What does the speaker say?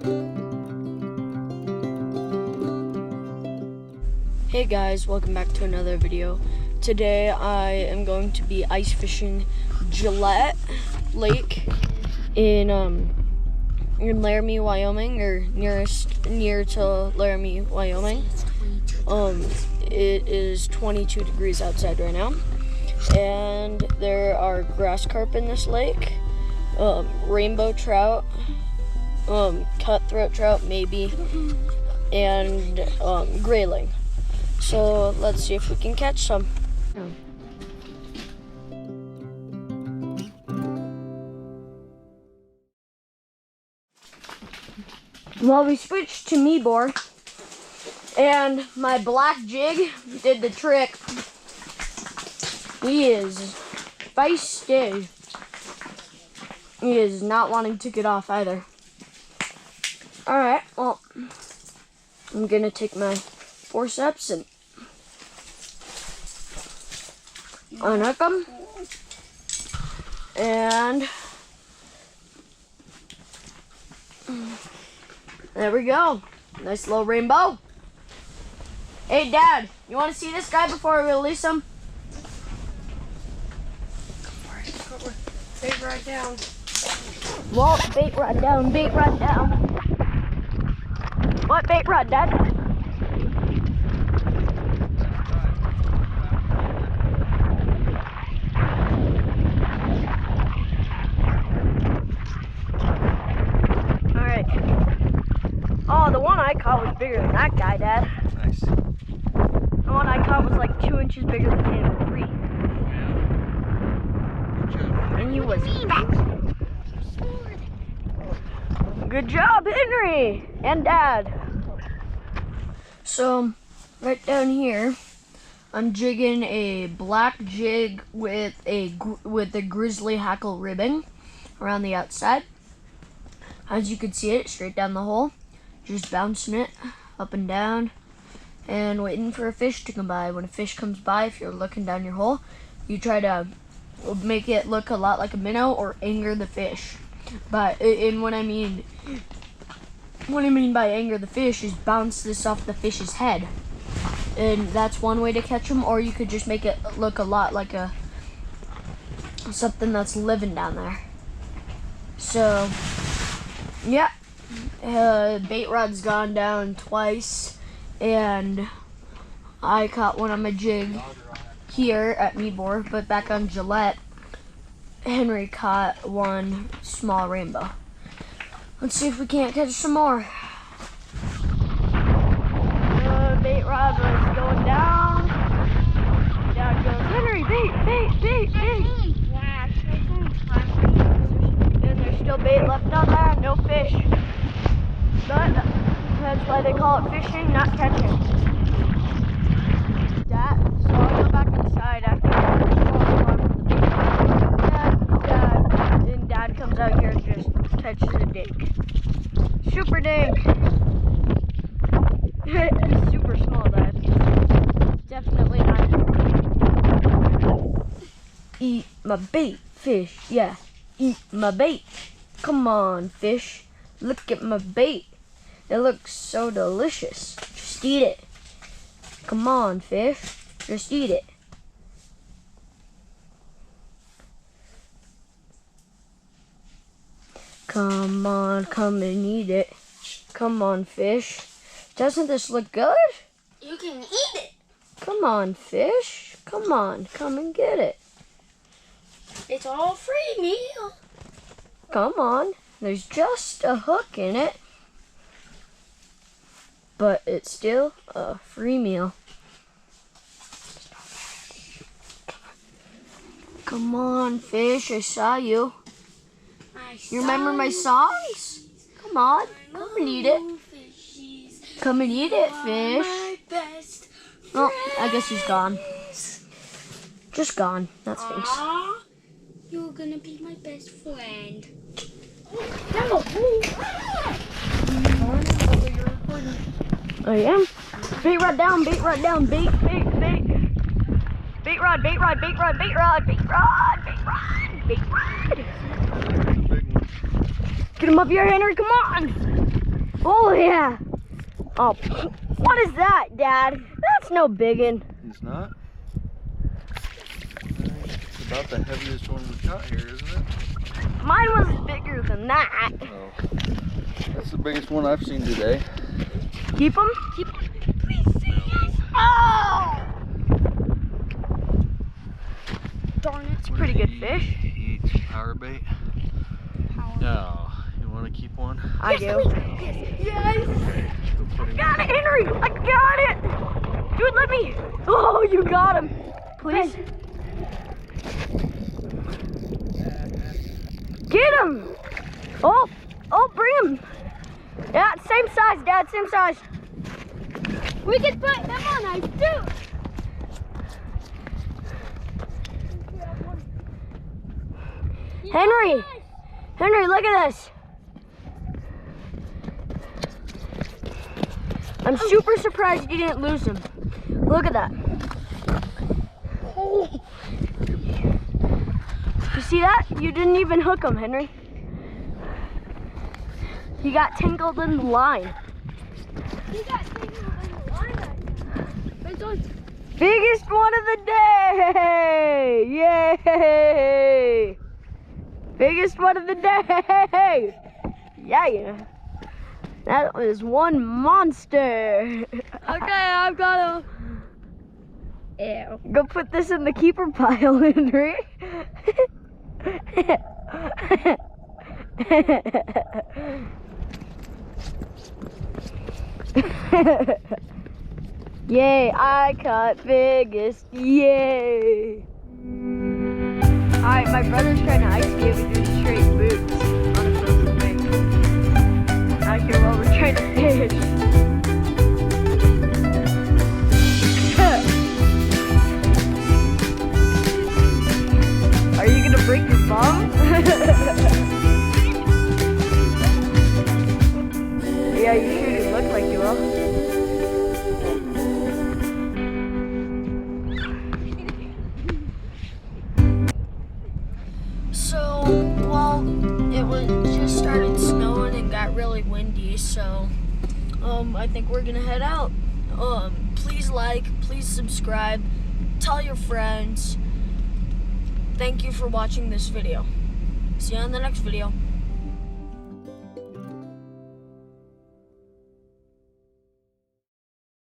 Hey guys, welcome back to another video. Today I am going to be ice fishing Gelatt Lake in Laramie, Wyoming, or near to Laramie, Wyoming. It is 22 degrees outside right now, and there are grass carp in this lake, rainbow trout, cutthroat trout maybe, and grayling. So let's see if we can catch some. Well, we switched to Meeboer, and my black jig did the trick. He is feisty. He is not wanting to get off either. Alright, well, I'm gonna take my forceps and unhook them, and there we go. Nice little rainbow. Hey Dad, you want to see this guy before we release him? Bait right down. Well, bait rod down, bait rod down. What bait rod, Dad? Alright. Oh, the one I caught was bigger than that guy, Dad. Nice. The one I caught was like 2 inches bigger than him, 3. And he was fat. Good job, Henry and Dad. So, right down here, I'm jigging a black jig with a grizzly hackle ribbon around the outside. As you can see it, straight down the hole, just bouncing it up and down and waiting for a fish to come by. When a fish comes by, if you're looking down your hole, you try to make it look a lot like a minnow or anger the fish. But what I mean by anger the fish is bounce this off the fish's head, and that's one way to catch them. Or you could just make it look a lot like something that's living down there. So yeah, bait rod's gone down twice, and I caught one on my jig here at Meeboer, but back on Gelatt, Henry caught one small rainbow. Let's see if we can't catch some more. Bait rod was going down. Dad goes, Henry, bait, bait, bait, bait. And there's still bait left on there, no fish. But that's why they call it fishing, not catching. Dad, so I'll go back inside after Dad comes out here and just catches a dink. Super dink. It's super small, Dad. Definitely not. Eat my bait, fish. Yeah, eat my bait. Come on, fish. Look at my bait. It looks so delicious. Just eat it. Come on, fish. Just eat it. Come on, come and eat it. Come on, fish. Doesn't this look good? You can eat it. Come on, fish. Come on, come and get it. It's all free meal. Come on. There's just a hook in it, but it's still a free meal. Come on, fish. I saw you. You remember my songs? Come on, come and eat it. Come and eat it, fish. Oh, I guess he's gone. Just gone. That stinks. You're gonna be my best friend. I am. Bait rod down, bait rod down, bait, bait, bait. Bait rod, bait rod, bait rod, bait rod, bait rod, bait rod, bait rod. Get him up here, Henry, come on. Oh yeah. Oh, what is that, Dad? That's no biggin. He's not? It's about the heaviest one we've got here, isn't it? Mine was bigger than that. Oh. That's the biggest one I've seen today. Keep him? Keep him. Please see us. Oh! Darn it. It's a pretty good fish. He ate some power bait. No. You want to keep one? I do. Yes. Yes. Okay. Go put him Got it, Henry. I got it. Dude, let me. Oh, you got him. Please. Get him. Oh, bring him. Yeah, same size, Dad, same size. We can put them on ice too. Henry, look at this. I'm super surprised you didn't lose him. Look at that. Oh. You see that? You didn't even hook him, Henry. He got tangled in the line. You got things on the line right now. Biggest one of the day! Yay! Biggest one of the day! Yeah. That was one monster. Okay, I've got a... Ew. Go put this in the keeper pile, Henry. Yay, I caught biggest. Yay. Alright, my brother's trying to ice skate with his straight boots on a frozen lake. Out here while we're trying to fish. Are you gonna break your bum? Yeah, you sure do look like you will. So, well, it just started snowing and got really windy, so I think we're gonna head out. Please like, please subscribe, tell your friends. Thank you for watching this video. See you on the next video.